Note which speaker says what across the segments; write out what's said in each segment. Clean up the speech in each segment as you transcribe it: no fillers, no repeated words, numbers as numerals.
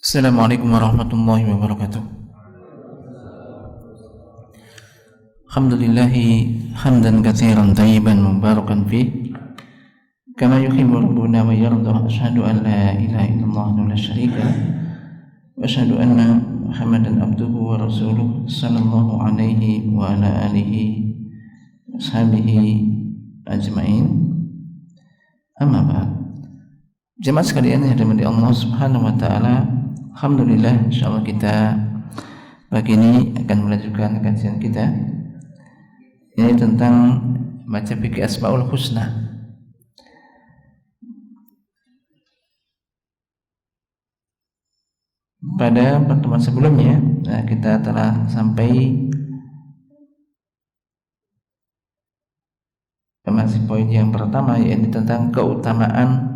Speaker 1: Assalamualaikum warahmatullahi wabarakatuh. Alhamdulillahi hamdan katsiran tayyiban mubarakan fi kama yuhibbu rabbuna wa yarda. Asyhadu an la ilaha illallah wa la syarika lah wa asyhadu anna Muhammadan abduhu wa rasuluh sallallahu alaihi wa ala alihi wa sahbihi ajmain. Amma ba'd. Jemaah sekalian yang dirahmati Allah Subhanahu wa taala, alhamdulillah, insyaallah kita pagi ini akan melanjutkan kajian kita. Ini tentang baca fikih Asmaul Husna. Pada pertemuan sebelumnya kita telah sampai masih poin yang pertama, yaitu tentang keutamaan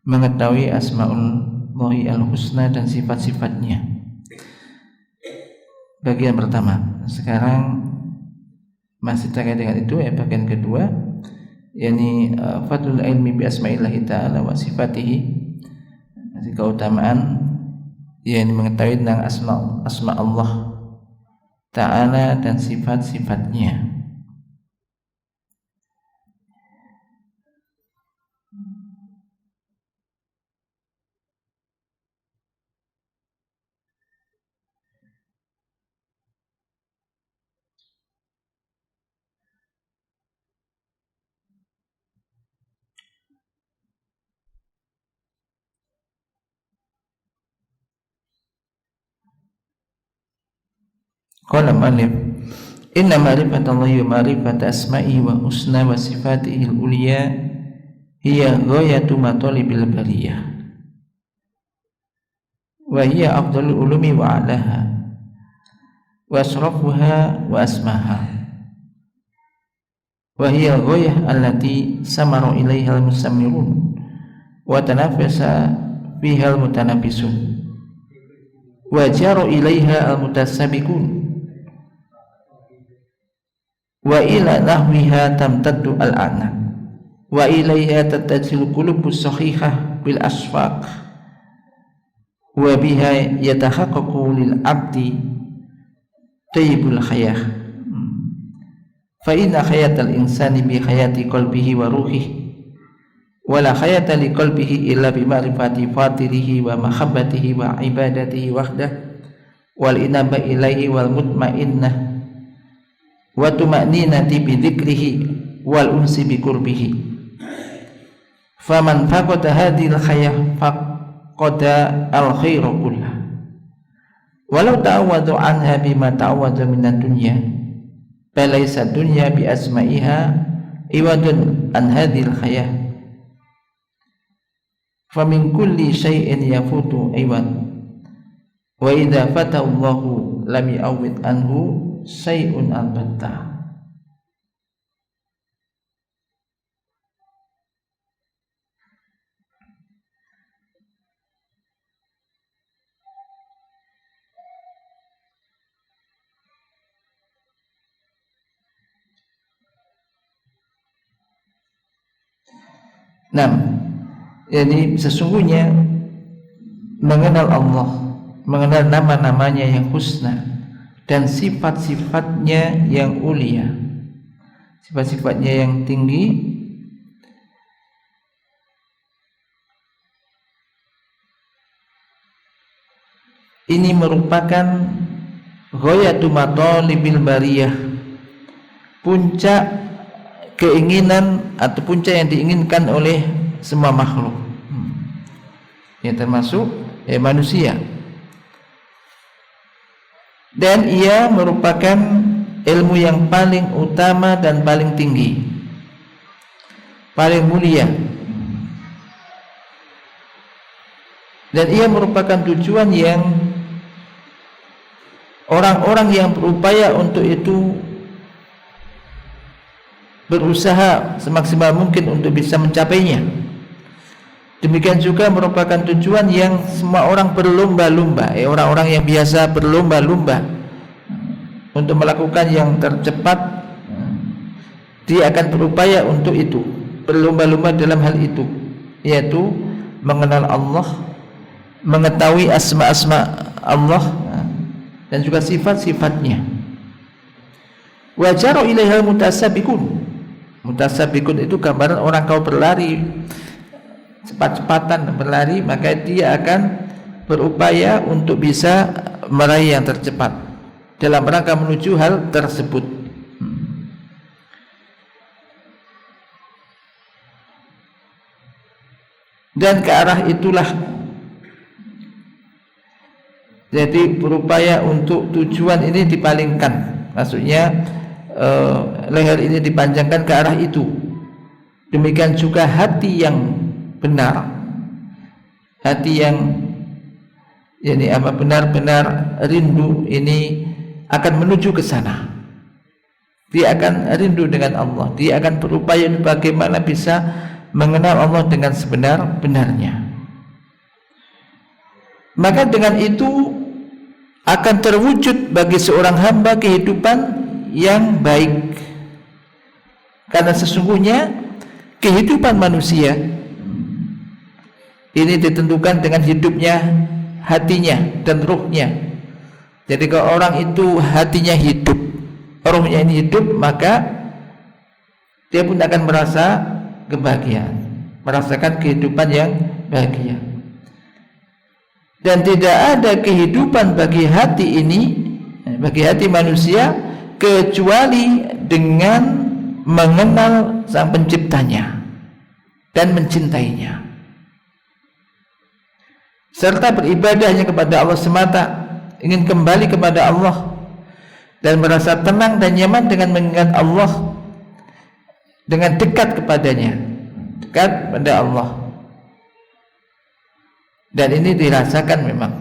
Speaker 1: mengetahui Asmaullahi al-Husna dan sifat-sifatnya. Bagian pertama. Sekarang masih terkait dengan itu, bagian kedua, yakni fadlul ilmi bi asma'illahi ta'ala wa sifatihi. Keutamaan yang mengetahui tentang asma Allah ta'ala dan sifat-sifatnya. Qala ma'alif inna ma'rifatallahi wa ma'rifat asma'i wa husna wa sifatihi al-uliya hiya ghayatu matalibil bariyah wa hiya afdalul ulumi wa a'laha wa asrafuha wa asmaha wa hiya ghayah allati samaru ilaiha al-musammirun wa tanafasa fiha al-mutanafisun wa jaru ilaiha al-mutasabiqun wa ila nahwiha tamtaddu al-ana wa ilaiha tattajilu qulubus sahihah bil asfaq wa biha yatahaqqaqu lil abdi tayyibul hayah fa inna hayatal insani bi hayati qalbihi wa ruhihi wa la hayata li qalbihi illa bi ma'rifati fatirihi wa mahabbatihi wa ibadatihi wahdah wal inaba ilaihi wal mutmainnah wa tuma'ninati bi dzikrihi wal unsi bi qurbihi. Faman faqada hadhil khayah faqada al khaira kullah walau ta'awwadu anha bima ta'awwadu minad dunya falaysa dunya bi asma'iha iwadun an hadhil khayah famin kulli syai'in yafutu iwad wa idza fata Allahu lam ya'awwid anhu syai'un albatta. Jadi sesungguhnya mengenal Allah, mengenal nama-namanya yang husna dan sifat-sifatnya yang ulia, sifat-sifatnya yang tinggi, ini merupakan ghayatu matalibil bariyah, puncak keinginan atau puncak yang diinginkan oleh semua makhluk, yang termasuk manusia. Dan ia merupakan ilmu yang paling utama dan paling tinggi, paling mulia, dan ia merupakan tujuan yang orang-orang yang berupaya untuk itu berusaha semaksimal mungkin untuk bisa mencapainya. Demikian juga merupakan tujuan yang semua orang berlomba-lomba, orang-orang yang biasa berlomba-lomba untuk melakukan yang tercepat, dia akan berupaya untuk itu, berlomba-lomba dalam hal itu, yaitu mengenal Allah mengetahui asma-asma Allah dan juga sifat-sifatnya. Wa jaru ilaiha mutasabiqun. Mutasabiqun itu gambaran orang kau berlari cepat-cepatan berlari, maka dia akan berupaya untuk bisa meraih yang tercepat dalam rangka menuju hal tersebut. Dan ke arah itulah, jadi berupaya untuk tujuan ini dipalingkan, maksudnya leher ini dipanjangkan ke arah itu. Demikian juga hati yang benar, hati yang benar-benar rindu ini akan menuju ke sana. Dia akan rindu dengan Allah, dia akan berupaya bagaimana bisa mengenal Allah dengan sebenar-benarnya. Maka dengan itu akan terwujud bagi seorang hamba kehidupan yang baik, karena sesungguhnya kehidupan manusia ini ditentukan dengan hidupnya hatinya dan ruhnya. Jadi kalau orang itu hatinya hidup, ruhnya ini hidup, maka dia pun akan merasa kebahagiaan, merasakan kehidupan yang bahagia. Dan tidak ada kehidupan bagi hati ini, bagi hati manusia, kecuali dengan mengenal Sang Penciptanya dan mencintainya, serta beribadah hanya kepada Allah semata, ingin kembali kepada Allah dan merasa tenang dan nyaman dengan mengingat Allah, dengan dekat kepadanya, dekat pada Allah. Dan ini dirasakan memang.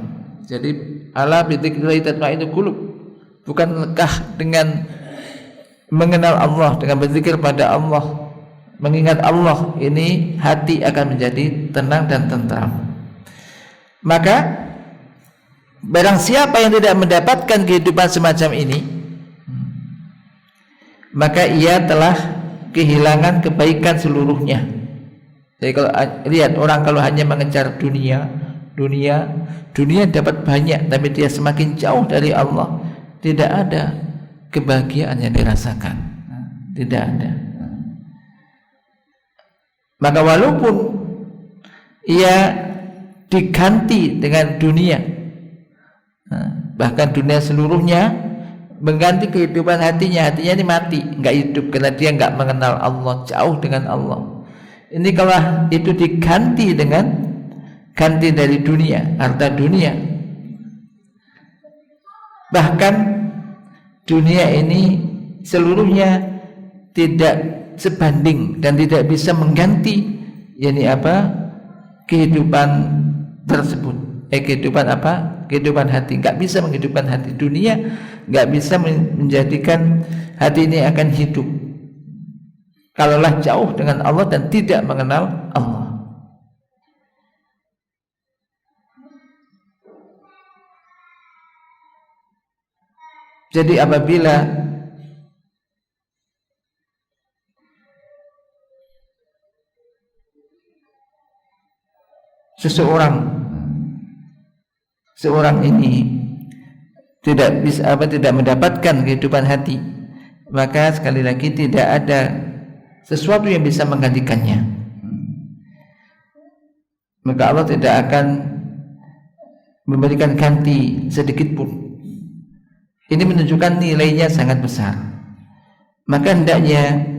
Speaker 1: Jadi ala bi dzikrillah tatma'innul qulub, bukan lekah dengan mengenal Allah, dengan berzikir pada Allah, mengingat Allah, ini hati akan menjadi tenang dan tentram. Maka barang siapa yang tidak mendapatkan kehidupan semacam ini, maka ia telah kehilangan kebaikan seluruhnya. Jadi kalau lihat orang kalau hanya mengejar dunia dapat banyak, tapi dia semakin jauh dari Allah, tidak ada kebahagiaan yang dirasakan, tidak ada. Maka walaupun ia diganti dengan dunia, bahkan dunia seluruhnya mengganti kehidupan hatinya ini mati, nggak hidup karena dia nggak mengenal Allah, jauh dengan Allah. Ini kalau itu diganti dengan ganti dari dunia, harta dunia, bahkan dunia ini seluruhnya tidak sebanding dan tidak bisa mengganti kehidupan tersebut. Kehidupan hati, nggak bisa menghidupkan hati. Dunia nggak bisa menjadikan hati ini akan hidup kalaulah jauh dengan Allah dan tidak mengenal Allah. Jadi apabila seorang ini tidak mendapatkan kehidupan hati, maka sekali lagi tidak ada sesuatu yang bisa menggantikannya. Maka Allah tidak akan memberikan ganti sedikit pun. Ini menunjukkan nilainya sangat besar. Maka hendaknya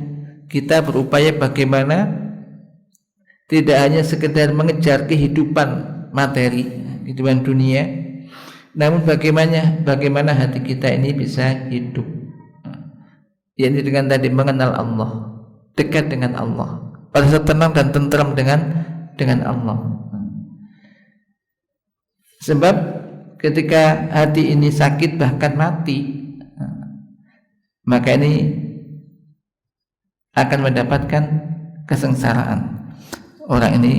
Speaker 1: kita berupaya bagaimana tidak hanya sekedar mengejar kehidupan materi, kehidupan dunia, namun bagaimana hati kita ini bisa hidup, yakni dengan tadi mengenal Allah, dekat dengan Allah, merasa tenang dan tentram dengan Allah. Sebab ketika hati ini sakit bahkan mati, maka ini akan mendapatkan kesengsaraan orang ini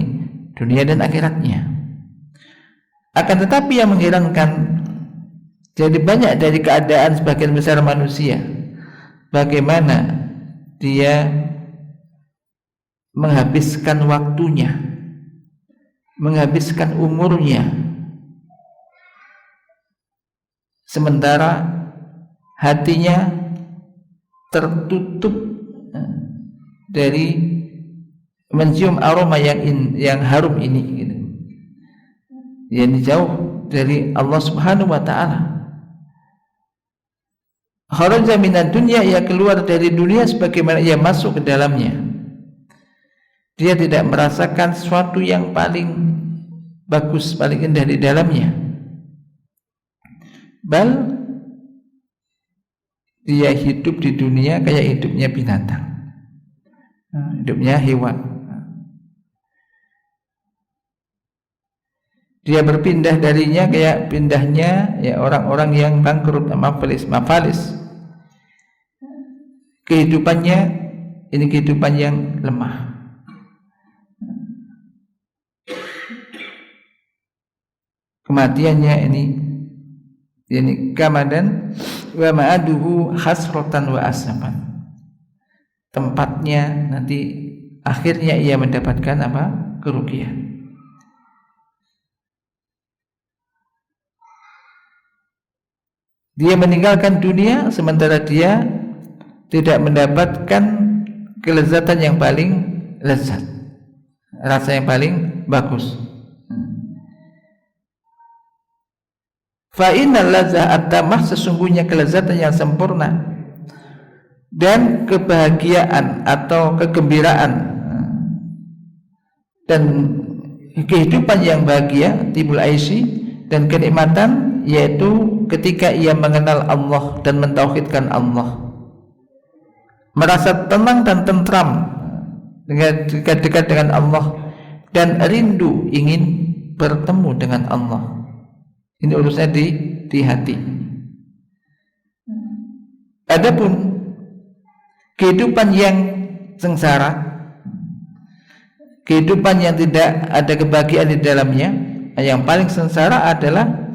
Speaker 1: dunia dan akhiratnya. Akan tetapi yang mengherankan, jadi banyak dari keadaan sebagian besar manusia, bagaimana dia menghabiskan waktunya, menghabiskan umurnya sementara hatinya tertutup dari mencium aroma yang harum ini gitu. Yang jauh dari Allah Subhanahu wa taala. Kharaja minad dunya, ia keluar dari dunia sebagaimana ia masuk ke dalamnya. Dia tidak merasakan sesuatu yang paling bagus, paling indah di dalamnya. Bal dia hidup di dunia kayak hidupnya binatang, hidupnya hewan. Dia berpindah darinya kayak pindahnya ya orang-orang yang bangkrut, mafalis. Kehidupannya ini kehidupan yang lemah. Kematiannya ini kamadan wa ma'aduhu hasratan wa asaman. Tempatnya nanti akhirnya ia mendapatkan apa? Kerugian. Dia meninggalkan dunia sementara dia tidak mendapatkan kelezatan yang paling lezat, rasa yang paling bagus. Fa innal ladzah at-tamah, sesungguhnya kelezatan yang sempurna dan kebahagiaan atau kegembiraan dan kehidupan yang bahagia, tibul aisy, dan kenikmatan, yaitu ketika ia mengenal Allah dan mentauhidkan Allah, merasa tenang dan tentram dengan dekat dengan Allah dan rindu ingin bertemu dengan Allah. Ini urusannya di hati. Adapun kehidupan yang sengsara, kehidupan yang tidak ada kebahagiaan di dalamnya, yang paling sengsara adalah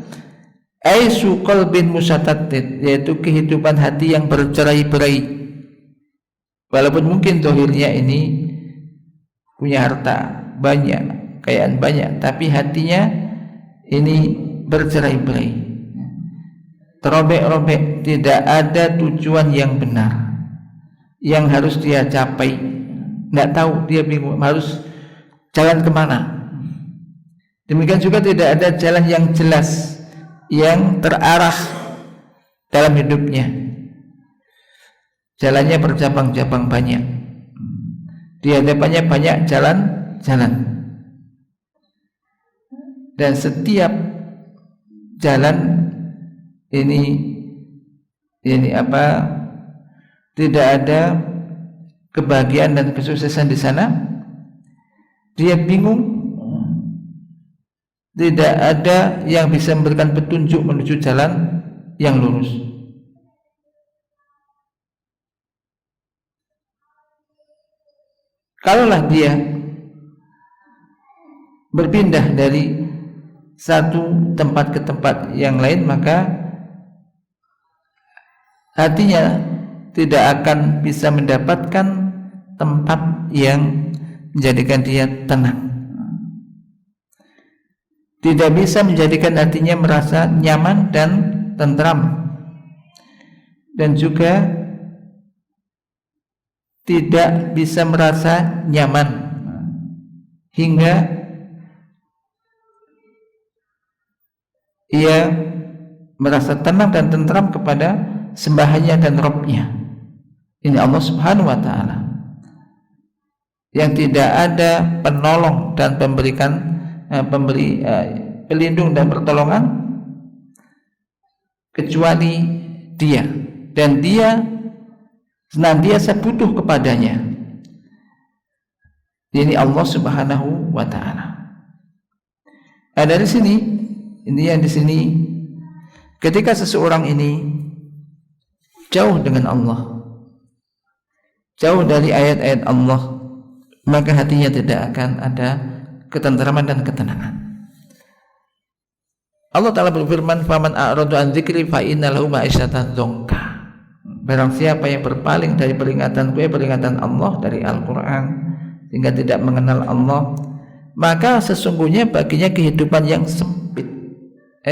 Speaker 1: aisu qalbin musatattid, yaitu kehidupan hati yang bercerai-berai. Walaupun mungkin zahirnya ini punya harta banyak, kekayaan banyak, tapi hatinya ini bercerai-berai, terobek-robek, tidak ada tujuan yang benar yang harus dia capai. Nggak tahu, dia bingung harus jalan kemana. Demikian juga tidak ada jalan yang jelas, yang terarah dalam hidupnya. Jalannya bercabang-cabang banyak, di hadapannya banyak jalan-jalan, dan setiap jalan ini tidak ada kebahagiaan dan kesuksesan di sana. Dia bingung, tidak ada yang bisa memberikan petunjuk menuju jalan yang lurus. Kalaulah dia berpindah dari satu tempat ke tempat yang lain, maka hatinya tidak akan bisa mendapatkan tempat yang menjadikan dia tenang, tidak bisa menjadikan hatinya merasa nyaman dan tentram, dan juga tidak bisa merasa nyaman hingga ia merasa tenang dan tentram kepada sembahannya dan Rabbnya. Ini Allah Subhanahu wa ta'ala yang tidak ada penolong dan pemberi pelindung dan pertolongan kecuali dia, dan dia senantiasa butuh kepadanya. Ini Allah Subhanahu wa ta'ala. Dari sini, ini yang di sini, ketika seseorang ini jauh dengan Allah, jauh dari ayat-ayat Allah, maka hatinya tidak akan ada ketentraman dan ketenangan. Allah Ta'ala berfirman, "Faman a'rada an dzikri fa inna lahu ma'isyatan dzonka." Barang siapa yang berpaling dari peringatan Allah, dari Al-Quran, sehingga tidak mengenal Allah, maka sesungguhnya baginya kehidupan yang sempit.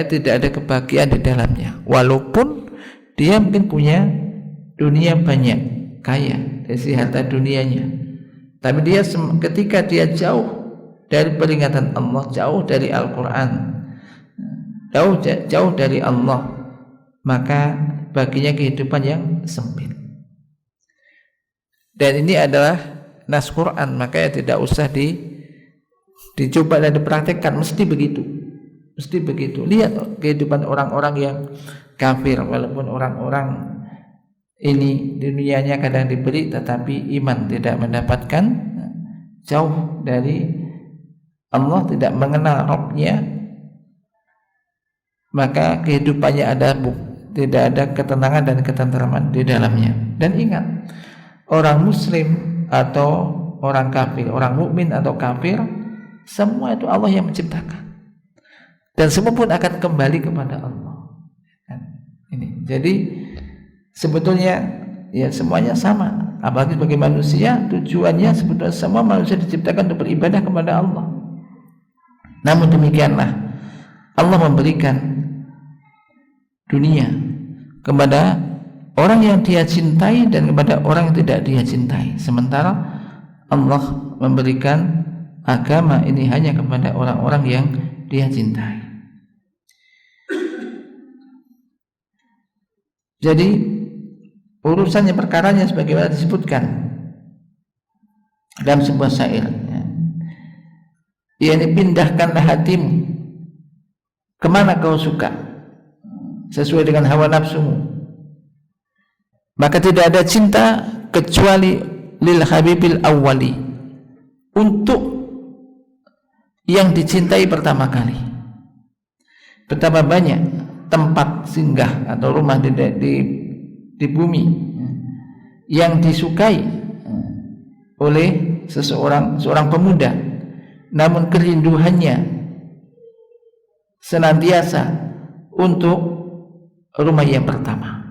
Speaker 1: tidak ada kebahagiaan di dalamnya, walaupun dia mungkin punya dunia banyak, kaya dari sisi harta dunianya, tapi dia ketika dia jauh dari peringatan Allah, jauh dari Al-Quran, jauh dari Allah, maka baginya kehidupan yang sempit. Dan ini adalah nas Quran, makanya tidak usah dicoba dan dipraktekkan, mesti begitu. Lihat kehidupan orang-orang yang kafir, walaupun orang-orang ini dunianya kadang diberi, tetapi iman tidak mendapatkan, jauh dari Allah, tidak mengenal Rabb-nya, maka kehidupannya tidak ada ketenangan dan ketenteraman di dalamnya. Dan ingat, orang muslim atau orang kafir, orang mukmin atau kafir, semua itu Allah yang menciptakan, dan semua pun akan kembali kepada Allah. Ini jadi sebetulnya ya semuanya sama, apalagi sebagai manusia, tujuannya sebetulnya semua manusia diciptakan untuk beribadah kepada Allah. Namun demikianlah Allah memberikan dunia kepada orang yang dia cintai dan kepada orang yang tidak dia cintai, sementara Allah memberikan agama ini hanya kepada orang-orang yang dia cintai. Jadi urusannya, perkaranya sebagaimana disebutkan dalam sebuah syair, yakni pindahkanlah hatimu kemana kau suka sesuai dengan hawa nafsumu, maka tidak ada cinta kecuali lil habibil awwali, untuk yang dicintai pertama kali. Betapa banyak tempat singgah atau rumah di bumi yang disukai oleh seorang pemuda, namun kerinduannya senantiasa untuk rumah yang pertama.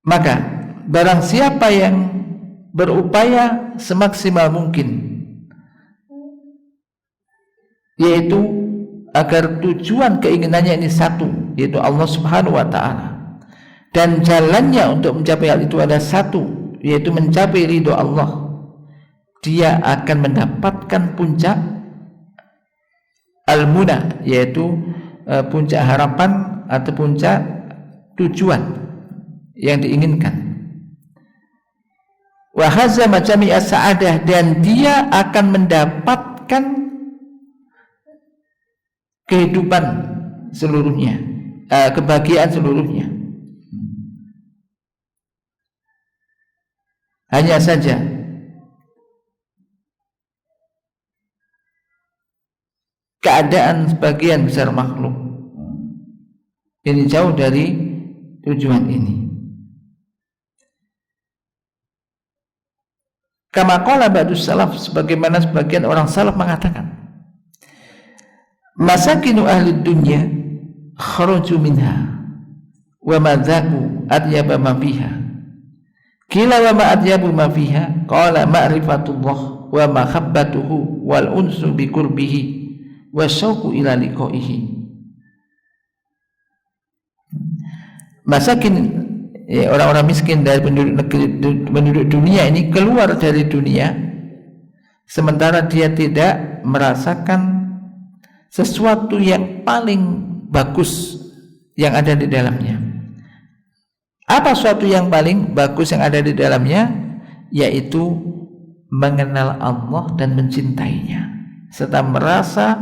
Speaker 1: Maka barang siapa yang berupaya semaksimal mungkin, yaitu agar tujuan keinginannya ini satu, yaitu Allah Subhanahu wa ta'ala, dan jalannya untuk mencapai hal itu ada satu, yaitu mencapai ridho Allah, dia akan mendapatkan puncak al-muna, yaitu puncak harapan atau puncak tujuan yang diinginkan. Wa hadza majami as-sa'adah, dan dia akan mendapatkan kehidupan seluruhnya, kebahagiaan seluruhnya. Hanya saja keadaan sebagian besar makhluk ini jauh dari tujuan ini. Kama qala ba'dus salaf, sebagaimana sebagian orang salaf mengatakan, masakinu ahli dunya kharaju minha wa madzaku atyaba ma fiha. Qila wa ma atyabu ma fiha? Qala ma'rifatullah wa mahabbatuhu wal unsu bi qurbihi wa syauqu ila liqaihi. Masakin, orang-orang miskin dari penduduk dunia ini keluar dari dunia sementara dia tidak merasakan sesuatu yang paling bagus yang ada di dalamnya. Apa sesuatu yang paling bagus yang ada di dalamnya? Yaitu mengenal Allah dan mencintainya, serta merasa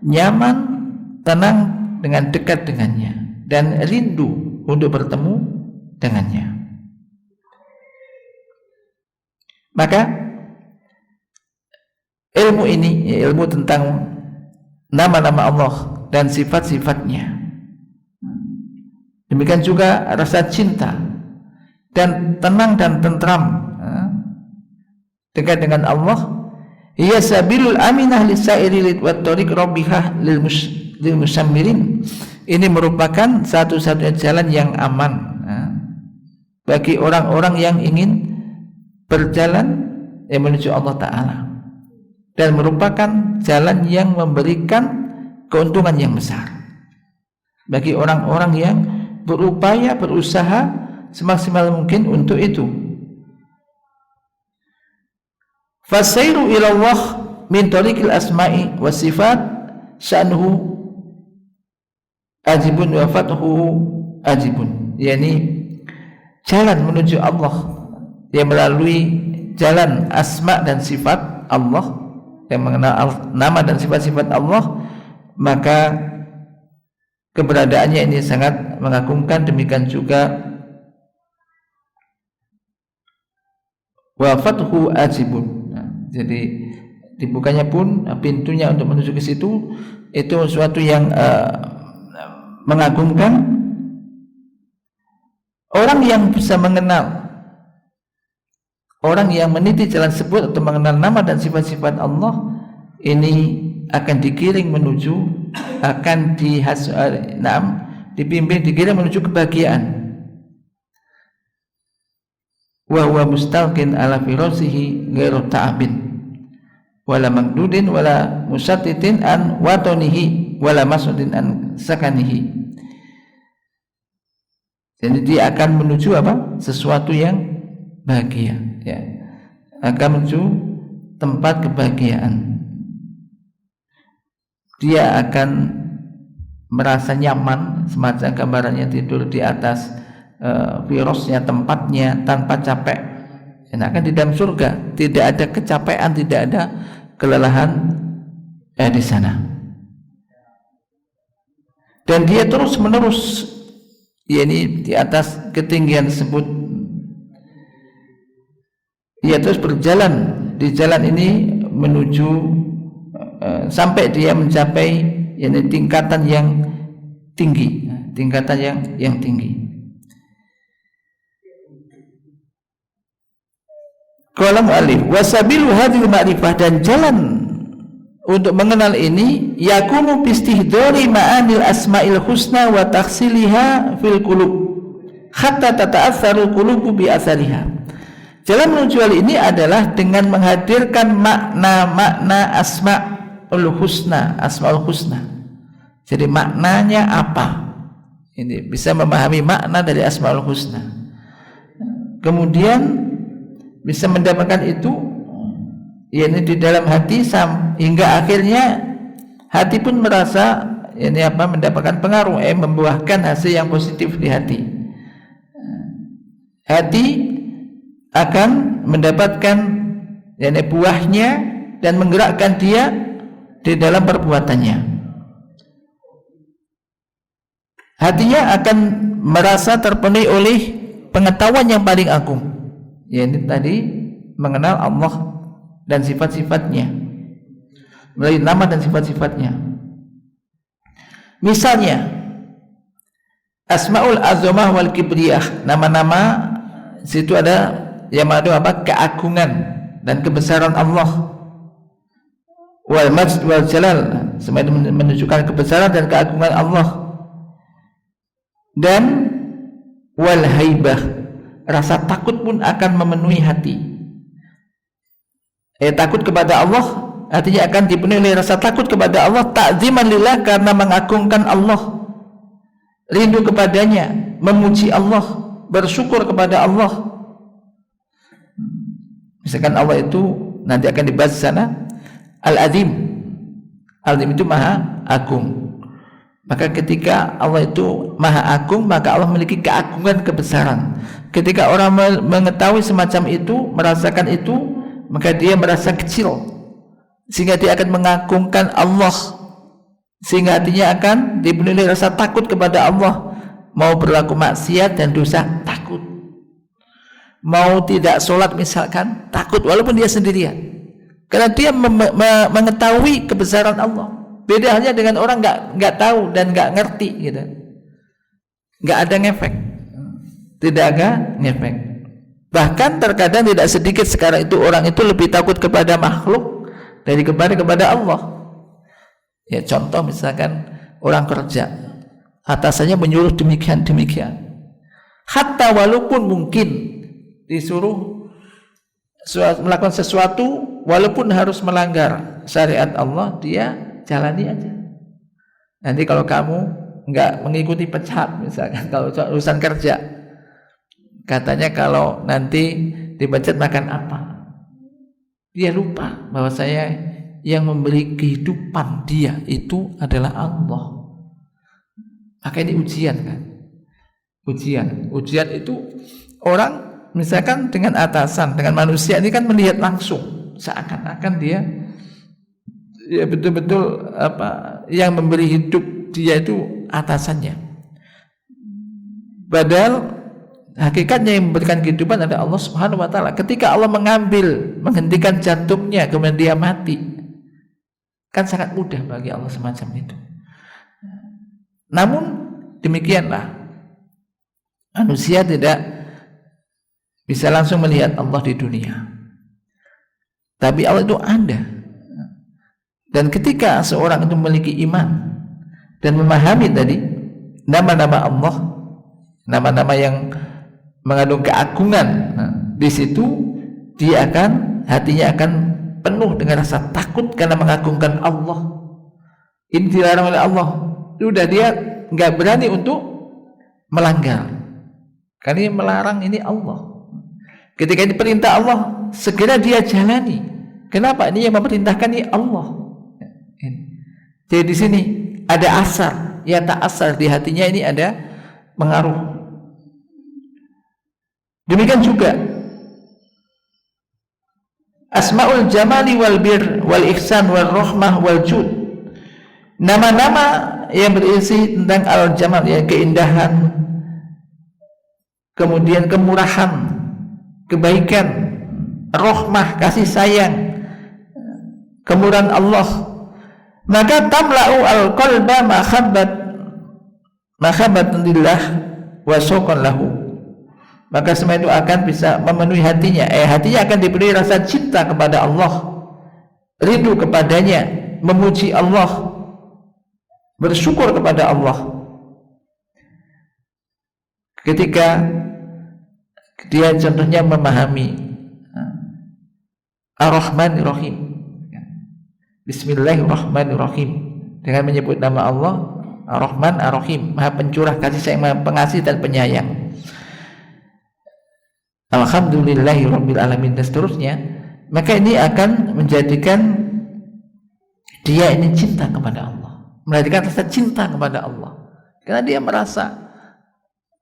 Speaker 1: nyaman, tenang dengan dekat dengannya, dan rindu untuk bertemu dengannya. Maka ilmu ini, ilmu tentang nama-nama Allah dan sifat-sifatnya, demikian juga rasa cinta dan tenang dan tentram dekat dengan Allah, hiya sabilul aminah lisairi wa tariq rabbihah lil musammirin. Ini merupakan satu-satunya jalan yang aman bagi orang-orang yang ingin berjalan menuju Allah Ta'ala, dan merupakan jalan yang memberikan keuntungan yang besar bagi orang-orang yang berupaya, berusaha semaksimal mungkin untuk itu. Fasairu ila Allah min tariqil asma'i was sifat sya'nuhu ajibun wa fathu ajibun, yakni jalan menuju Allah yang melalui jalan asma dan sifat Allah, yang mengenal nama dan sifat-sifat Allah, maka keberadaannya ini sangat mengagumkan. Demikian juga wa fathu ajibun. Jadi dibukanya pun pintunya untuk menuju ke situ itu sesuatu yang mengagumkan. Orang yang bisa mengenal, orang yang meniti jalan tersebut atau mengenal nama dan sifat-sifat Allah, ini akan digiring menuju, akan dibimbing, digiring menuju kebahagiaan. Wa huwa mustalqin ala firasihi ghairu ta'abin wala magdudin wala musattitin an watonihi wala masudin an sakanihi. Jadi dia akan menuju apa? Sesuatu yang bahagia, ya. Akan menuju tempat kebahagiaan. Dia akan merasa nyaman, semacam gambarannya tidur di atas virusnya, tempatnya tanpa capek. Enakan di dalam surga, tidak ada kecapean, tidak ada kelelahan di sana. Dan dia terus menerus, yakni di atas ketinggian tersebut, ia terus berjalan di jalan ini menuju sampai dia mencapai yakni tingkatan yang tinggi, tingkatan yang tinggi. Qala mu'allif wasabilu hadhil ma'rifah, dan jalan untuk mengenal ini yakunu bistihdari ma'anil asma'il husna wa takhsiliha fil qulub hatta tata'atsaru qulubu bi athariha. Jalan menuju hal ini adalah dengan menghadirkan makna-makna asma'ul husna, asma'ul husna. Jadi maknanya apa? Ini bisa memahami makna dari asma'ul husna. Kemudian bisa mendapatkan itu yakni di dalam hati hingga akhirnya hati pun merasa ini apa, mendapatkan pengaruh, membuahkan hasil yang positif di hati. Hati akan mendapatkan yakni buahnya dan menggerakkan dia di dalam perbuatannya. Hatinya akan merasa terpenuhi oleh pengetahuan yang paling agung, yakni tadi mengenal Allah dan sifat-sifatnya melalui nama dan sifat-sifatnya. Misalnya Asmaul Azamah wal Kibriyah, nama-nama situ ada yang mengandung apa? Keagungan dan kebesaran Allah. Wal Majd wal Jalal, semuanya menunjukkan kebesaran dan keagungan Allah. Dan wal Haibah, rasa takut pun akan memenuhi hati. Takut kepada Allah, artinya akan dipenuhi oleh rasa takut kepada Allah, ta'ziman lillah, karena mengagungkan Allah, rindu kepadanya, memuji Allah, bersyukur kepada Allah. Misalkan Allah itu nanti akan dibahas di sana Al-Azim. Al-Azim itu maha agung. Maka ketika Allah itu maha agung, maka Allah memiliki keagungan, kebesaran. Ketika orang mengetahui semacam itu, merasakan itu, maka dia merasa kecil, sehingga dia akan mengagungkan Allah, sehingga hatinya akan dipenuhi rasa takut kepada Allah. Mau berlaku maksiat dan dosa, takut. Mau tidak sholat misalkan, takut, walaupun dia sendirian, karena dia mengetahui kebesaran Allah. Beda halnya dengan orang nggak tahu dan nggak ngerti, gitu. Nggak ada ngefek, tidak ada ngefek. Bahkan terkadang tidak sedikit sekarang itu orang itu lebih takut kepada makhluk dari kepada Allah. Ya, contoh misalkan orang kerja, atasannya menyuruh demikian, hatta walaupun mungkin disuruh melakukan sesuatu, walaupun harus melanggar syariat Allah, dia jalani aja. Nanti kalau kamu nggak mengikuti pecat, misalkan kalau urusan kerja, katanya kalau nanti dipecat makan apa? Dia lupa bahwa saya yang memberi kehidupan dia itu adalah Allah. Maka ini ujian kan? Ujian itu orang misalkan dengan atasan, dengan manusia ini kan melihat langsung, seakan-akan dia ya betul-betul yang memberi hidup dia itu atasannya. Padahal hakikatnya yang memberikan kehidupan adalah Allah Subhanahu wa taala. Ketika Allah menghentikan jantungnya kemudian dia mati, kan sangat mudah bagi Allah semacam itu. Namun demikianlah manusia tidak bisa langsung melihat Allah di dunia. Tapi Allah itu ada. Dan ketika seorang itu memiliki iman dan memahami tadi nama-nama Allah, nama-nama yang mengandung keagungan, di situ dia hatinya akan penuh dengan rasa takut karena mengagungkan Allah. Ini dilarang oleh Allah, sudah dia nggak berani untuk melanggar, karena yang melarang ini Allah. Ketika ini perintah Allah, segera dia jalani. Kenapa? Ini yang memerintahkan ini Allah. Jadi di sini ada asar, ya tak asar di hatinya ini ada pengaruh. Demikian juga asmaul jamali wal bir wal ihsan wal rahmah wal jud, nama-nama yang berisi tentang al jamal, ya keindahan, kemudian kemurahan, kebaikan, rahmah kasih sayang, kemurahan Allah, maka tamla'u al-qalba mahabbatan lillah wa syauqan lahu. Maka semua itu akan bisa memenuhi hatinya. Hatinya akan diberi rasa cinta kepada Allah, rindu kepadanya, memuji Allah, bersyukur kepada Allah. Ketika dia contohnya memahami Ar-Rahmanir-Rahim, Bismillahirrahmanirrahim, dengan menyebut nama Allah Ar-Rahman Ar-Rahim, Maha Pencurah kasih sayang, Maha Pengasih dan Penyayang, Alhamdulillahirabbil alamin, dan seterusnya. Maka ini akan menjadikan dia ini cinta kepada Allah, menjadikan rasa cinta kepada Allah, karena dia merasa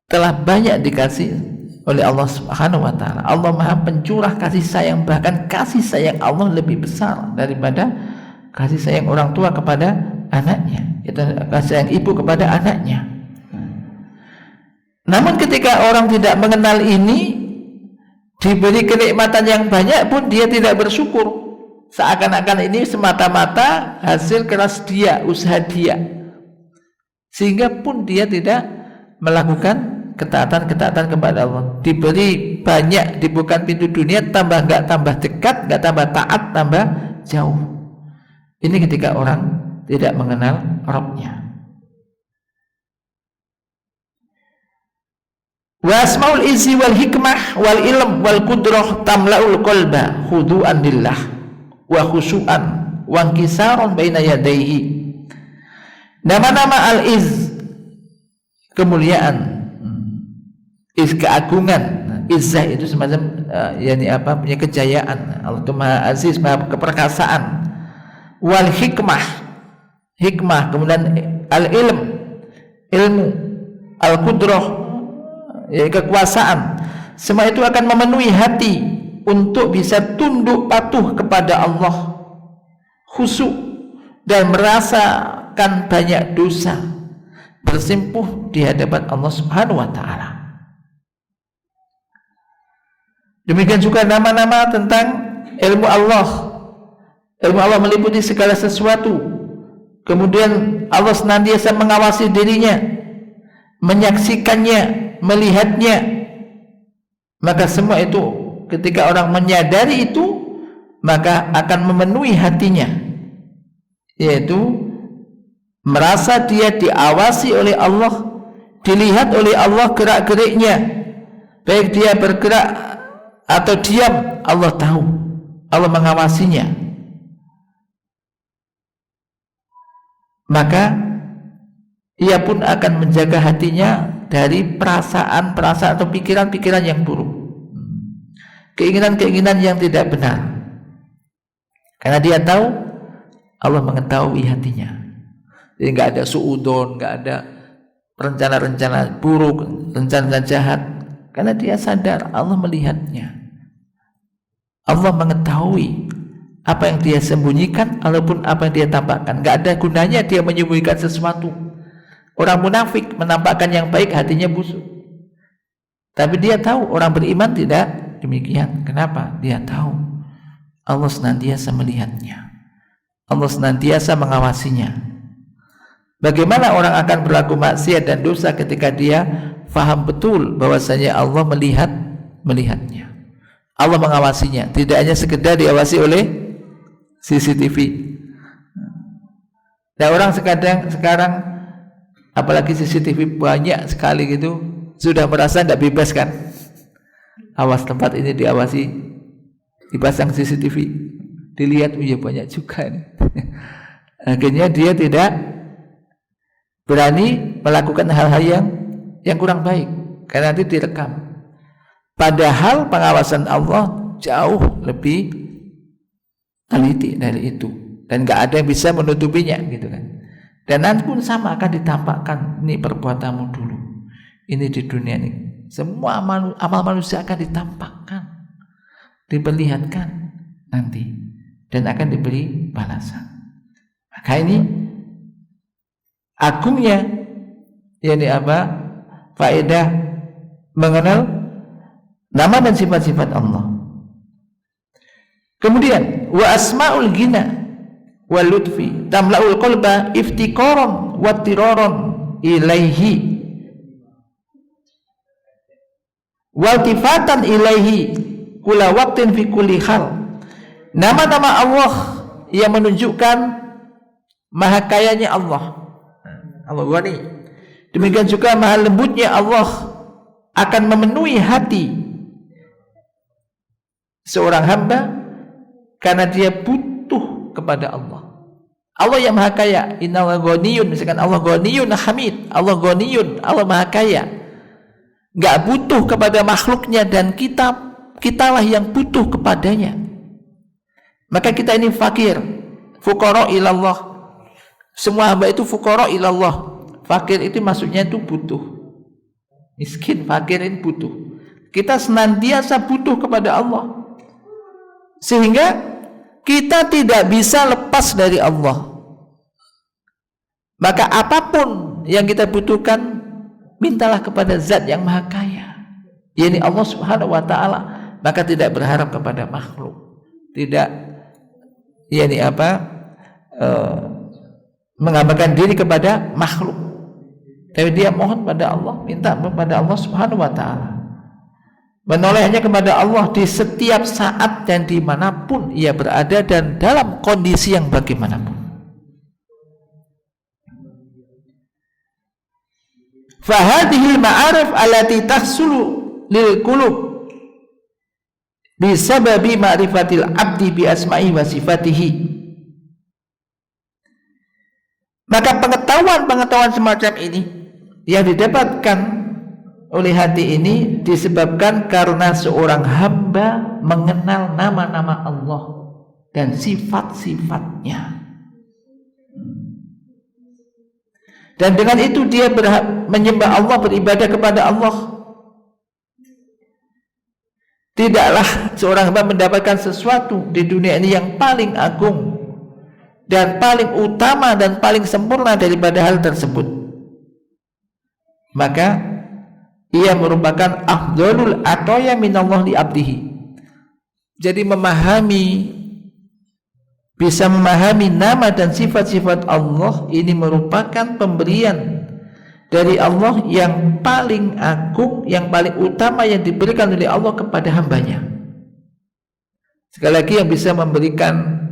Speaker 1: telah banyak dikasih oleh Allah Subhanahu wa taala. Allah Maha Pencurah kasih sayang, bahkan kasih sayang Allah lebih besar daripada kasih sayang orang tua kepada anaknya, itu kasih sayang ibu kepada anaknya. Namun ketika orang tidak mengenal ini, diberi kenikmatan yang banyak pun dia tidak bersyukur, seakan-akan ini semata-mata hasil keras dia, usaha dia, sehingga pun dia tidak melakukan ketaatan kepada Allah. Diberi banyak, dibuka pintu dunia, tambah dekat, nggak tambah taat, tambah jauh. Ini ketika orang tidak mengenal Rabbnya. Wa asmaul izzi wal hikmah wal ilm wal qudrah tamla'ul qalba khudu'an lillah wa khusyu'an wa inkisaran baina yadayhi. Nama-nama al-izz, kemuliaan, keagungan, izzah itu semacam punya kejayaan. Allah itu Maha Aziz, Maha keperkasaan. Wal hikmah, kemudian al-ilm, ilmu, al-qudrah, kekuasaan. Semua itu akan memenuhi hati untuk bisa tunduk patuh kepada Allah, khusyuk dan merasakan banyak dosa, bersimpuh di hadapan Allah Subhanahu wa taala. Demikian juga nama-nama tentang ilmu Allah. Ilmu Allah meliputi segala sesuatu. Kemudian Allah senantiasa mengawasi dirinya, menyaksikannya, melihatnya. Maka semua itu ketika orang menyadari itu, maka akan memenuhi hatinya, yaitu merasa dia diawasi oleh Allah, dilihat oleh Allah gerak-geriknya, baik dia bergerak atau diam, Allah tahu, Allah mengawasinya. Maka ia pun akan menjaga hatinya dari perasaan-perasaan atau pikiran-pikiran yang buruk, keinginan-keinginan yang tidak benar, karena dia tahu Allah mengetahui hatinya. Jadi nggak ada suudon, nggak ada rencana-rencana buruk, rencana jahat, karena dia sadar Allah melihatnya, Allah mengetahui apa yang dia sembunyikan ataupun apa yang dia tampakkan. Nggak ada gunanya dia menyembunyikan sesuatu. Orang munafik menampakkan yang baik, hatinya busuk. Tapi dia tahu orang beriman tidak demikian. Kenapa? Dia tahu Allah senantiasa melihatnya, Allah senantiasa mengawasinya. Bagaimana orang akan berlaku maksiat dan dosa ketika dia faham betul bahwasanya Allah melihatnya, Allah mengawasinya, tidak hanya sekedar diawasi oleh CCTV. Nah, orang sekarang apalagi CCTV banyak sekali gitu, sudah merasa tidak bebas kan? Awas, tempat ini diawasi, dipasang CCTV, dilihat, oh ya banyak juga nih. Akhirnya dia tidak berani melakukan hal-hal yang kurang baik karena nanti direkam. Padahal pengawasan Allah jauh lebih teliti dari itu, dan nggak ada yang bisa menutupinya gitu kan. Dan nanti pun sama akan ditampakkan, ini perbuatanmu dulu, ini di dunia ini. Semua amal manusia akan ditampakkan, diperlihatkan nanti, dan akan diberi balasan. Maka ini agungnya, yakni apa? Faedah mengenal nama dan sifat-sifat Allah. Kemudian wa asmaul ghina wal lutfi tamla'ul qalba iftikaran wa tiraran ilaihi wa tifatan ilaihi kula waqtin fi kulli hal. Nama-nama Allah yang menunjukkan maha kayanya Allah, Allah Ghani. Demikian juga maha lembutnya Allah akan memenuhi hati seorang hamba karena dia butuh kepada Allah. Allah yang maha kaya, innallaha ghaniyun, misalkan Allah ghaniyun hamid, Allah ghaniyun, Allah maha kaya, nggak butuh kepada makhluknya, dan kitalah yang butuh kepadanya. Maka kita ini fakir, fuqara ilallah. Semua hamba itu fuqara ilallah. Fakir itu maksudnya itu butuh, miskin, fakir ini butuh. Kita senantiasa butuh kepada Allah, sehingga kita tidak bisa lepas dari Allah. Maka apapun yang kita butuhkan, mintalah kepada zat yang maha kaya, yakni Allah subhanahu wa ta'ala. Maka tidak berharap kepada makhluk, tidak yakni apa, mengabaikan diri kepada makhluk, tapi dia mohon pada Allah, minta kepada Allah subhanahu wa ta'ala, menolehnya kepada Allah di setiap saat dan dimanapun ia berada dan dalam kondisi yang bagaimanapun. Fahadihil ma'arif allati tahsulu lil qulub bisababi ma'rifatil abdi bi asma'i wa sifatihi. Maka pengetahuan semacam ini yang didapatkan oleh hati ini disebabkan karena seorang hamba mengenal nama-nama Allah dan sifat-sifatnya, dan dengan itu dia menyembah Allah, beribadah kepada Allah. Tidaklah seorang hamba mendapatkan sesuatu di dunia ini yang paling agung dan paling utama dan paling sempurna daripada hal tersebut, maka ia merupakan afdhalul ataya minallah li abdihi. Jadi bisa memahami nama dan sifat-sifat Allah ini merupakan pemberian dari Allah yang paling agung, yang paling utama yang diberikan oleh Allah kepada hambanya. Sekali lagi, yang bisa memberikan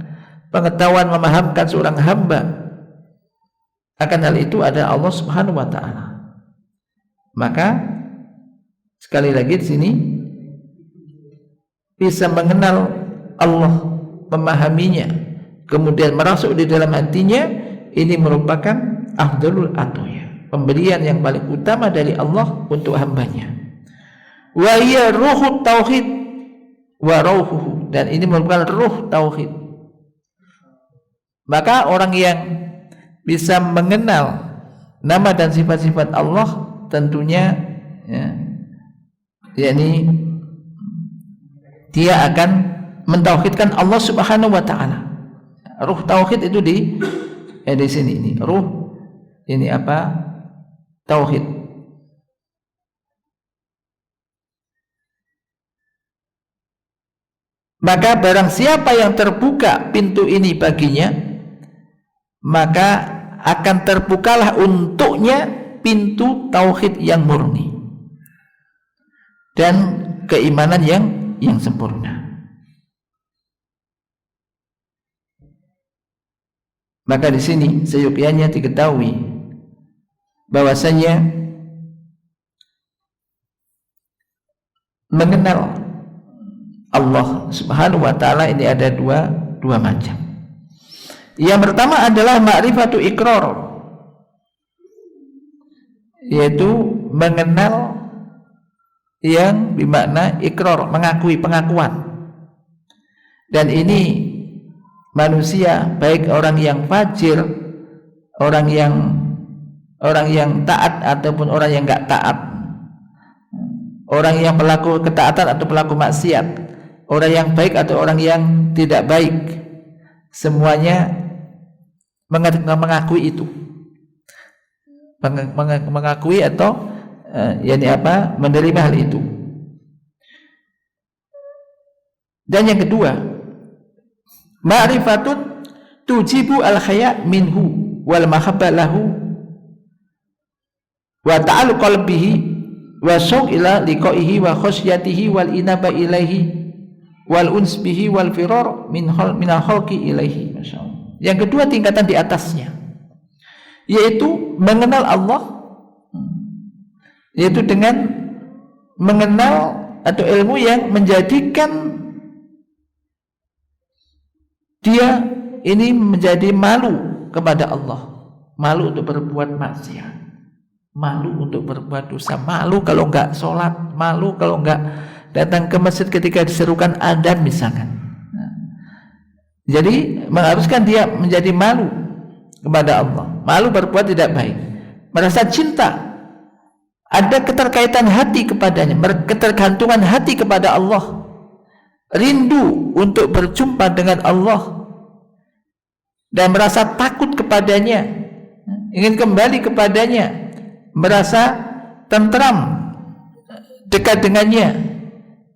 Speaker 1: pengetahuan, memahamkan seorang hamba akan hal itu ada Allah subhanahu wa ta'ala. Maka sekali lagi di sini bisa mengenal Allah, memahaminya, kemudian merasuk di dalam hatinya, ini merupakan afdhalul ataya. pemberian yang paling utama dari Allah untuk hambanya. Wa hiya ruhut tauhid wa rauhuhu, dan ini merupakan ruh tauhid. Maka orang yang bisa mengenal nama dan sifat-sifat Allah tentunya yakni dia akan mentauhidkan Allah Subhanahu wa taala. Ruh tauhid itu di sini ini. Ruh ini apa? Tauhid. Maka barang siapa yang terbuka pintu ini baginya, maka akan terbukalah untuknya pintu tauhid yang murni dan keimanan yang sempurna. Maka di sini seyogyanya diketahui bahwasanya mengenal Allah Subhanahu wa taala ini ada dua macam. Yang pertama adalah ma'rifatu iqrar, yaitu mengenal yang bermakna iqrar, mengakui, pengakuan. Dan ini manusia, baik orang yang fajir, orang yang taat ataupun orang yang enggak taat, orang yang pelaku ketaatan atau pelaku maksiat, orang yang baik atau orang yang tidak baik, semuanya mengakui itu, mengakui atau menerima hal itu. Dan yang kedua, ma'rifatun tujibu al-khaya' minhu wal mahabba lahu wa ta'alluq qalbihi wa syauq ila liqa'ihi wa khasyatihi wal inaba ilaihi wal uns bihi wal firar min khalqi ilaihi. Masyaallah. Yang kedua, tingkatan di atasnya, yaitu mengenal Allah, yaitu dengan mengenal atau ilmu yang menjadikan dia ini menjadi malu kepada Allah, malu untuk berbuat maksiat, malu untuk berbuat dosa, malu kalau enggak sholat, malu kalau enggak datang ke masjid ketika diserukan adzan misalkan. Jadi mengharuskan dia menjadi malu kepada Allah, malu berbuat tidak baik, merasa cinta, ada keterkaitan hati kepadanya, ketergantungan hati kepada Allah, rindu untuk berjumpa dengan Allah dan merasa takut kepadanya, ingin kembali kepadanya, merasa tentram dekat dengannya,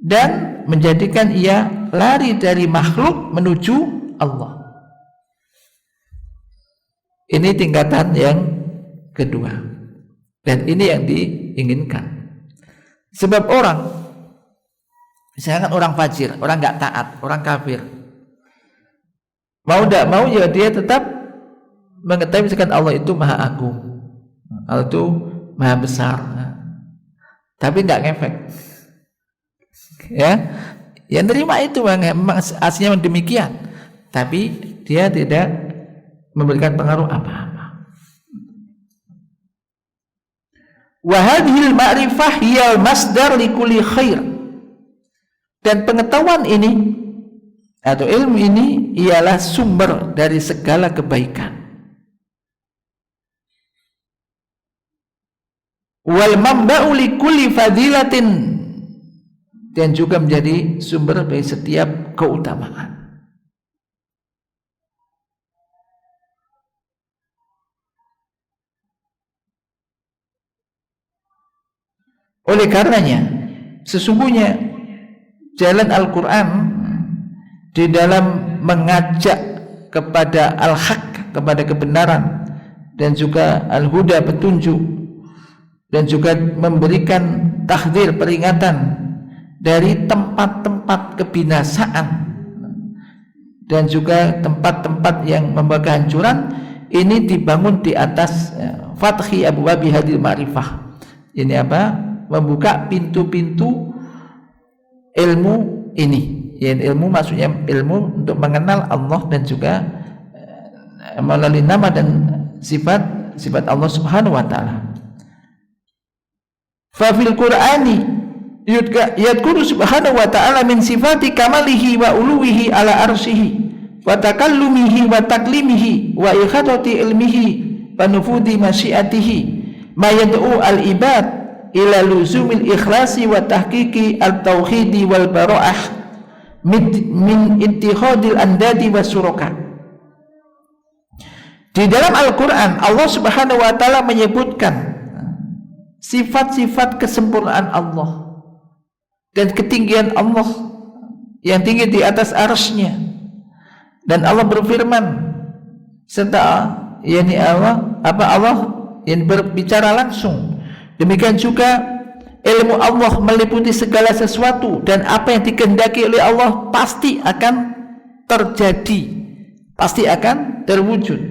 Speaker 1: dan menjadikan ia lari dari makhluk menuju Allah. Ini tingkatan yang kedua, dan ini yang diinginkan. Sebab orang, misalkan orang fajir, orang nggak taat, orang kafir, mau tidak mau ya dia tetap mengetahui misalkan Allah itu maha agung, Allah itu maha besar, tapi nggak ngefek, ya nerima itu memang aslinya demikian, tapi dia tidak memberikan pengaruh apa-apa. Wa hadhil ma'rifah hiyal masdar likulli khair, dan pengetahuan ini atau ilmu ini ialah sumber dari segala kebaikan. Wal mamba'u likulli fadilatin, dan juga menjadi sumber bagi setiap keutamaan. Oleh karenanya, sesungguhnya jalan Al-Quran di dalam mengajak kepada al-haq, kepada kebenaran, dan juga al-huda, petunjuk, dan juga memberikan tahdzir, peringatan dari tempat-tempat kebinasaan dan juga tempat-tempat yang membawa kehancuran, ini dibangun di atas fathi abwabi hadil ma'rifah. Ini apa? Membuka pintu-pintu ilmu ini. Ya, ilmu maksudnya ilmu untuk mengenal Allah dan juga melalui nama dan sifat sifat Allah Subhanahu wa taala. Fa fil Qur'ani yadhkuru subhanahu wa ta'ala min sifati kamalihi wa uluwihi ala arsyihi wa takallumihi wa taklimihi wa ikhatati ilmihi wa nufudi masyiatihi ma yad'u al-ibad ila luzumil ikhlasi wa tahqiqi al-tauhidi wal bara'ah min ittihadil andadi wa suraka. Di dalam Al-Quran Allah Subhanahu wa ta'ala menyebutkan sifat-sifat kesempurnaan Allah dan ketinggian Allah yang tinggi di atas arsy-Nya, dan Allah berfirman serta Allah yang berbicara langsung. Demikian juga ilmu Allah meliputi segala sesuatu, dan apa yang dikehendaki oleh Allah pasti akan terjadi, pasti akan terwujud,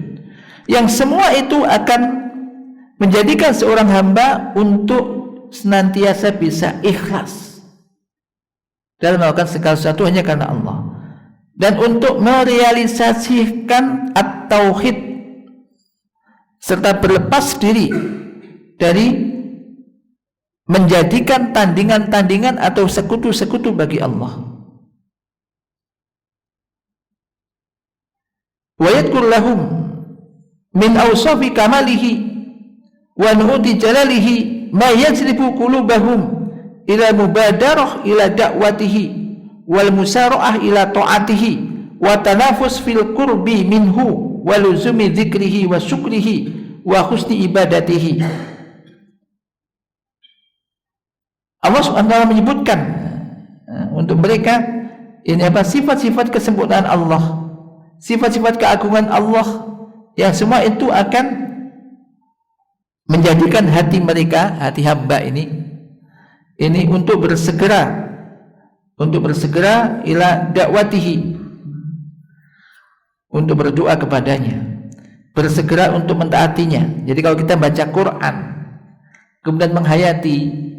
Speaker 1: yang semua itu akan menjadikan seorang hamba untuk senantiasa bisa ikhlas dalam melakukan segala sesuatu hanya karena Allah, dan untuk merealisasikan at-tauhid serta berlepas diri dari menjadikan tandingan-tandingan atau sekutu-sekutu bagi Allah. Wa yadhkur lahum min awsafi kamalihi wa nu'ti jalalihi ma yajlibu qulubahum ila mubadarah ila da'watihi wal musara'ah ila ta'atihi wa tanafus fil qurbi minhu wa luzumi dzikrihi wa syukrihi wa husni ibadatihi. Allah SWT menyebutkan untuk mereka ini sifat-sifat kesempurnaan Allah, sifat-sifat keagungan Allah, yang semua itu akan menjadikan hati mereka, hati hamba ini untuk bersegera ila dakwatihi, untuk berdoa kepadanya, bersegera untuk mentaatinya. Jadi kalau kita baca Quran kemudian menghayati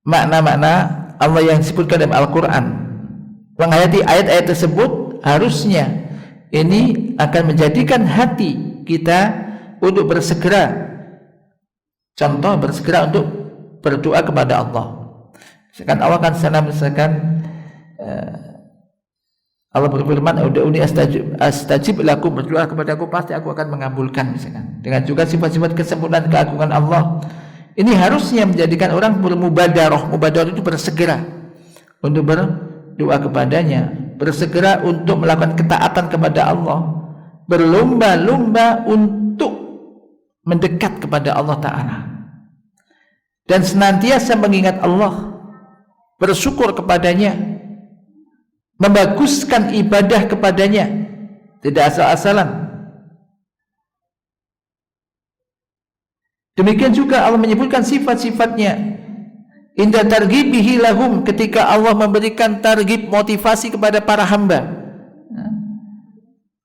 Speaker 1: makna-makna Allah yang disebutkan dalam Al-Quran, menghayati ayat-ayat tersebut, harusnya ini akan menjadikan hati kita untuk bersegera, contoh bersegera untuk berdoa kepada Allah. Misalkan Allah kan sana, misalkan Allah berfirman, "Ud'uni astajib lakum," berdoa kepada aku pasti aku akan mengabulkan. Misalkan dengan juga sifat-sifat kesempurnaan keagungan Allah, ini harusnya menjadikan orang bermubadarah. Mubadarah itu bersegera untuk berdoa kepadanya, bersegera untuk melakukan ketaatan kepada Allah, berlomba-lomba untuk mendekat kepada Allah Ta'ala, dan senantiasa mengingat Allah, bersyukur kepadanya, membaguskan ibadah kepadanya, tidak asal-asalan. Demikian juga Allah menyebutkan sifat-sifatnya inda targhibihi lahum, ketika Allah memberikan targhib, motivasi kepada para hamba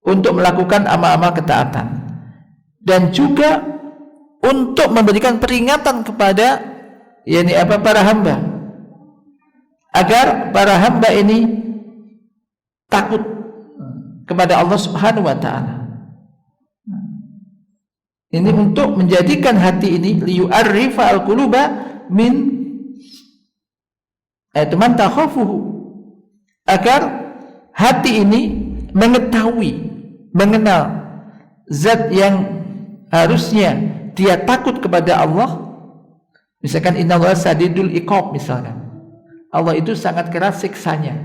Speaker 1: untuk melakukan amal-amal ketaatan, dan juga untuk memberikan peringatan kepada para hamba agar para hamba ini takut kepada Allah Subhanahu wa ta'ala. Ini untuk menjadikan hati ini liyu'arrifa al-quluba min man takhafuhu, agar hati ini mengetahui, mengenal zat yang harusnya dia takut kepada Allah. Misalkan innallaha sadidul iqab, misalkan Allah itu sangat keras siksanya,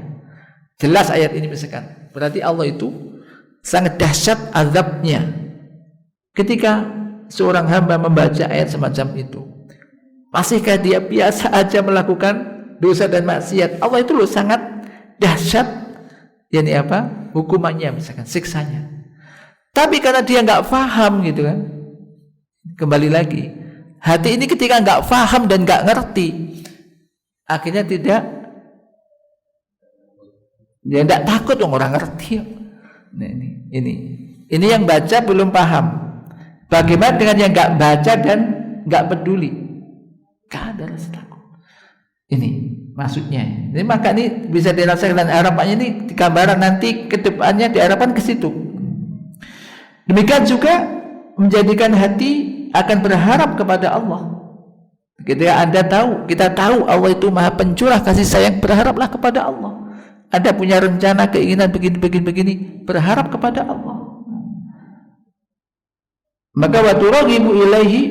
Speaker 1: jelas ayat ini misalkan, berarti Allah itu sangat dahsyat azabnya. Ketika seorang hamba membaca ayat semacam itu, masihkah dia biasa aja melakukan dosa dan maksiat? Allah itu loh sangat dahsyat hukumannya, misalkan siksanya. Tapi karena dia nggak paham gitu kan, kembali lagi hati ini ketika nggak paham dan nggak ngerti, akhirnya dia tidak takut dong, orang ngerti. Nah, ini yang baca belum paham. Bagaimana dengan yang nggak baca dan nggak peduli? Gak ada rasa takut. Ini maksudnya. Ini maka ini bisa dirasakan, dan harapannya ini digambaran nanti ke depannya diharapkan ke situ. Demikian juga menjadikan hati akan berharap kepada Allah. Ketika kita tahu Allah itu Maha Pencurah kasih sayang, berharaplah kepada Allah. Anda punya rencana, keinginan begini, berharap kepada Allah. Maka wa turaghibu ilaihi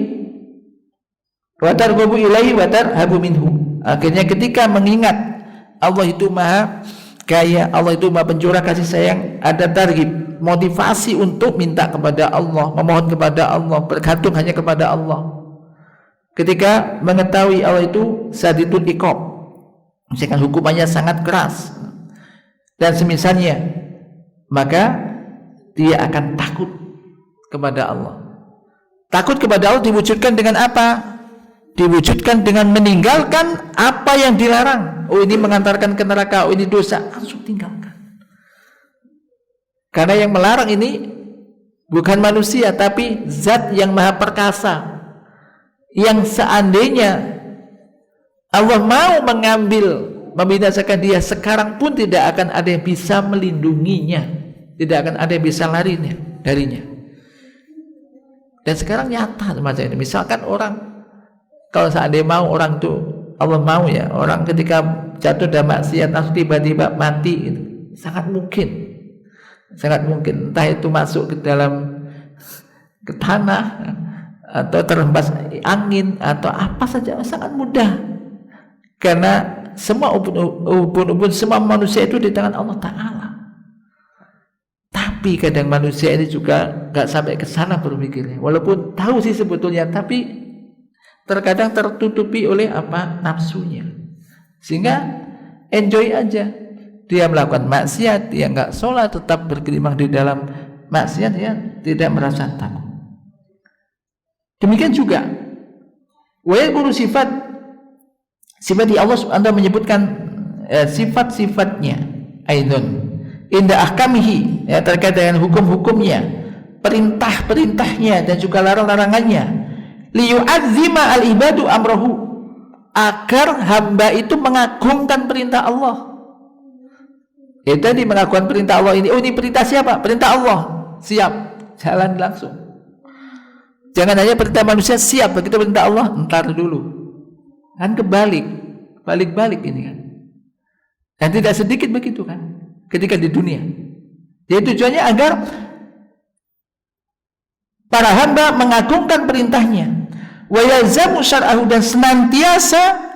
Speaker 1: wa targhabu ilaihi wa tarhabu minhu. Akhirnya ketika mengingat Allah itu Maha Kaya, Allah itu Maha Pencurah kasih sayang, ada targhib, motivasi untuk minta kepada Allah, memohon kepada Allah, bergantung hanya kepada Allah. Ketika mengetahui Allah itu sadidul iqab, misalkan hukumannya sangat keras dan semisalnya, maka dia akan takut kepada Allah. Takut kepada Allah diwujudkan dengan apa? Diwujudkan dengan meninggalkan apa yang dilarang. Oh, ini mengantarkan ke neraka, oh ini dosa, langsung tinggalkan. Karena yang melarang ini bukan manusia, tapi zat yang maha perkasa, yang seandainya Allah mau membinasakan dia sekarang pun tidak akan ada yang bisa melindunginya, tidak akan ada yang bisa lari darinya. Dan sekarang nyata semacam ini. Misalkan orang, kalau seandainya mau orang itu, Allah mau ya, orang ketika jatuh dalam maksiat langsung tiba-tiba mati, gitu. Sangat mungkin entah itu masuk ke dalam ke tanah atau terhembas angin atau apa saja, sangat mudah. Karena semua ubun-ubun semua manusia itu di tangan Allah Ta'ala. Tapi kadang manusia ini juga gak sampai ke sana berpikirnya, walaupun tahu sih sebetulnya, tapi terkadang tertutupi oleh apa, nafsunya, sehingga enjoy aja. Dia melakukan maksiat, dia gak sholat, tetap bergelimang di dalam maksiat, dia tidak merasa takut. Demikian juga wa guru sifat di Allah Anda menyebutkan sifat-sifatnya aidon inda ahkamihi, ya, terkait dengan hukum-hukumnya, perintah-perintahnya dan juga larang-larangannya, liyu'azzima al-ibadu amrahu, agar hamba itu mengagungkan perintah Allah. Itu tadi, mengagungkan perintah Allah ini. Oh, ini perintah siapa? Perintah Allah. Siap, jalan langsung. Jangan hanya perintah manusia siap, begitu perintah Allah entar dulu. Kan balik ini kan. Dan tidak sedikit begitu kan ketika di dunia. Jadi tujuannya agar para hamba mengagungkan perintahnya, wa yalzamu syar'ahu, dan senantiasa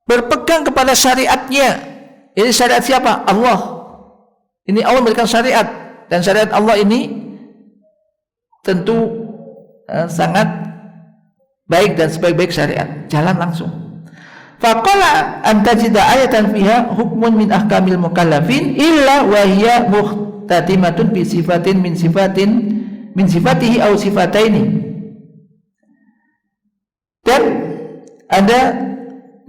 Speaker 1: berpegang kepada syariatnya. Ini syariat siapa? Allah. Ini Allah memberikan syariat, dan syariat Allah ini tentu sangat baik dan sebaik-baik syariat, jalan langsung. Faqala antajida ayatan fiha hukmun min ahkamil mukallafin illa wa hiya muhtatimatun bi sifatin min sifatihi aw sifataini.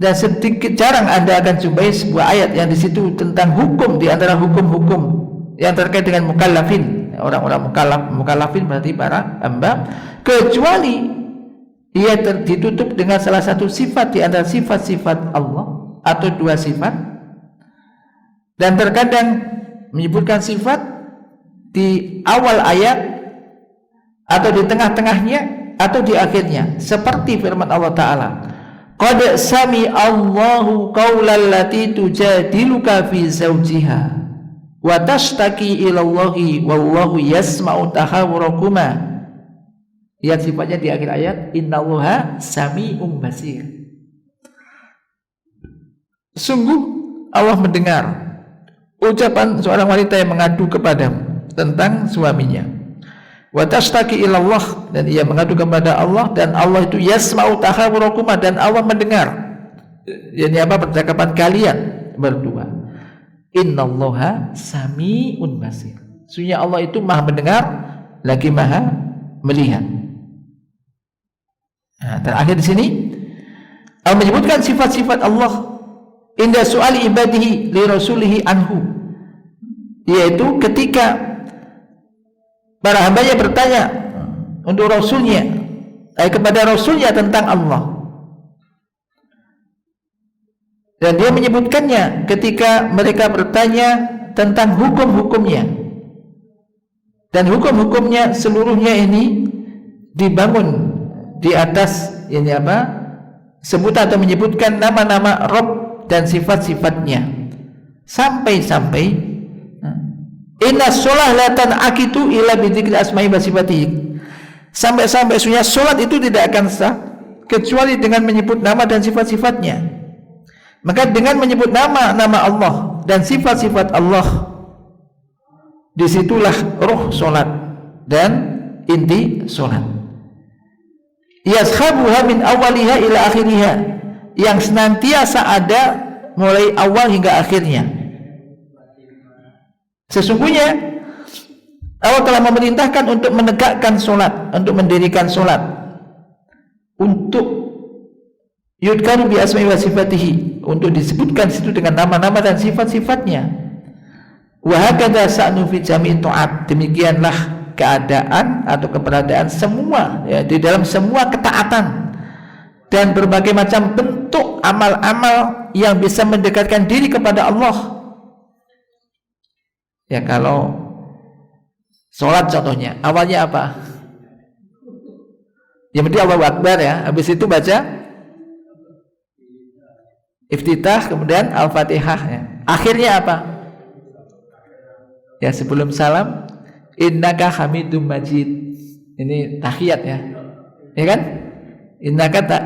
Speaker 1: Dan sedikit jarang Anda akan jumpai sebuah ayat yang di situ tentang hukum di antara hukum-hukum yang terkait dengan mukallafin, orang-orang mukallafin berarti para hamba, kecuali ia ditutup dengan salah satu sifat di antara sifat-sifat Allah atau dua sifat, dan terkadang menyebutkan sifat di awal ayat atau di tengah-tengahnya atau di akhirnya, seperti firman Allah Ta'ala, qad sami Allahu qaulal lati tujadiluka fi zawjiha wa tashtaki ilallahi wallahu yasma'u tahawurakuma. Lihat sifatnya di akhir ayat, innallaha sami'um basir. Sungguh Allah mendengar ucapan seorang wanita yang mengadu kepadamu tentang suaminya. Wa tashtaki ilallah, dan ia mengadu kepada Allah, dan Allah itu yasma'u tahawurakuma, dan Allah mendengar percakapan kalian berdua. Innallaha sami'un basir. Sesungguhnya Allah itu maha mendengar lagi maha melihat. Nah, terakhir di sini Allah menyebutkan sifat-sifat Allah inda su'ali ibadihi li rasulihi anhu, yaitu ketika para hambanya bertanya untuk rasulnya, kepada rasulnya tentang Allah, dan dia menyebutkannya ketika mereka bertanya tentang hukum-hukumnya, dan hukum-hukumnya seluruhnya ini dibangun di atas ini apa? Sebutan atau menyebutkan nama-nama Rabb dan sifat-sifatnya. Sampai-sampai inna sholah la tan'akitu illa bidzikri asma'i wa sifatihi. Sampai-sampai sunya sholat itu tidak akan sah kecuali dengan menyebut nama dan sifat-sifatnya. Maka dengan menyebut nama-nama Allah dan sifat-sifat Allah, disitulah ruh sholat dan inti sholat. Yashabuha min awaliha ila akhiriha, yang senantiasa ada mulai awal hingga akhirnya. Sesungguhnya Allah telah memerintahkan untuk menegakkan sholat, untuk mendirikan sholat, untuk yudkaru bi asma'i wa sifatihi, untuk disebutkan situ dengan nama-nama dan sifat-sifatnya. Wa hakadha sa'nu fi jami'i ta'at, demikianlah keadaan atau keberadaan semua ya, di dalam semua ketaatan dan berbagai macam bentuk amal-amal yang bisa mendekatkan diri kepada Allah. Ya, kalau sholat contohnya awalnya apa? Yang penting Allahu Akbar ya, habis itu baca iftitah, kemudian Al-Fatihah ya. Akhirnya apa? Ya, sebelum salam innaka hamidum majid. Ini tahiyat ya. Ya kan?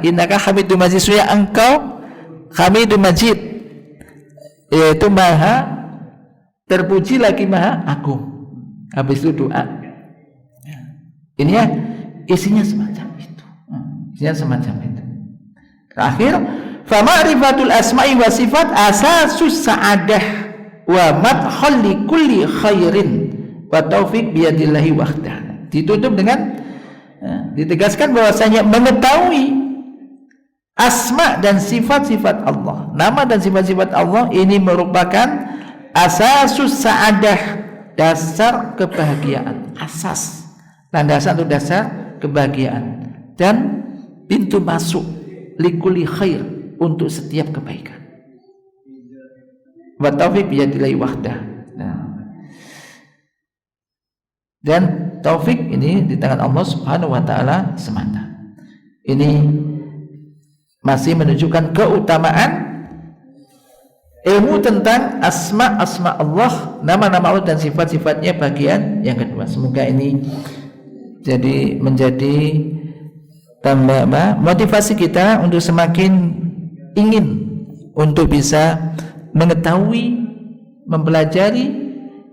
Speaker 1: Innaka hamidum majid, suya engkau hamidum majid, yaitu maha terpuji lagi maha agung. Habis itu doa. Ini ya isinya semacam itu. Isinya semacam itu. Terakhir, fa ma'rifatul asma'i wa sifat asasus sa'adah wa madkhal li kulli khairin wa taufik biyadillahi wahdah. Ditutup dengan ditegaskan bahwasanya mengetahui asma dan sifat-sifat Allah, nama dan sifat-sifat Allah ini merupakan asasus sa'adah, dasar kebahagiaan, asas, landasan untuk dasar kebahagiaan dan pintu masuk likulli khair, untuk setiap kebaikan. Wa taufik biyadillahi wahdah. Dan taufik ini di tangan Allah Subhanahu wa taala semata. Ini masih menunjukkan keutamaan ilmu tentang asma Allah, nama-nama Allah dan sifat-sifatnya, bagian yang kedua. Semoga ini jadi menjadi tambah motivasi kita untuk semakin ingin untuk bisa mengetahui, mempelajari,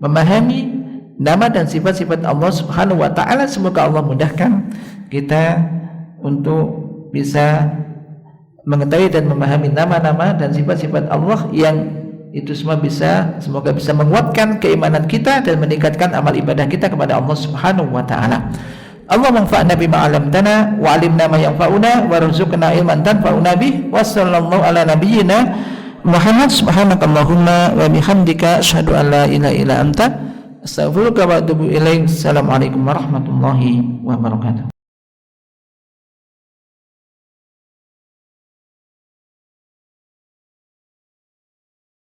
Speaker 1: memahami nama dan sifat-sifat Allah Subhanahu wa taala. Semoga Allah mudahkan kita untuk bisa mengetahui dan memahami nama-nama dan sifat-sifat Allah, yang itu semua semoga bisa menguatkan keimanan kita dan meningkatkan amal ibadah kita kepada Allah Subhanahu wa taala. Allahumma anfa'na bima 'allamtana wa 'allimna ma yanfa'una warzuqna ilman tanfa'una bih. Wa sallallahu ala nabiyyina Muhammad. Subhanakallahumma wa bihamdika asyhadu an la ilaha illa anta astaghfiruka wa atubu ilaik. Assalamualaikum warahmatullahi wabarakatuh.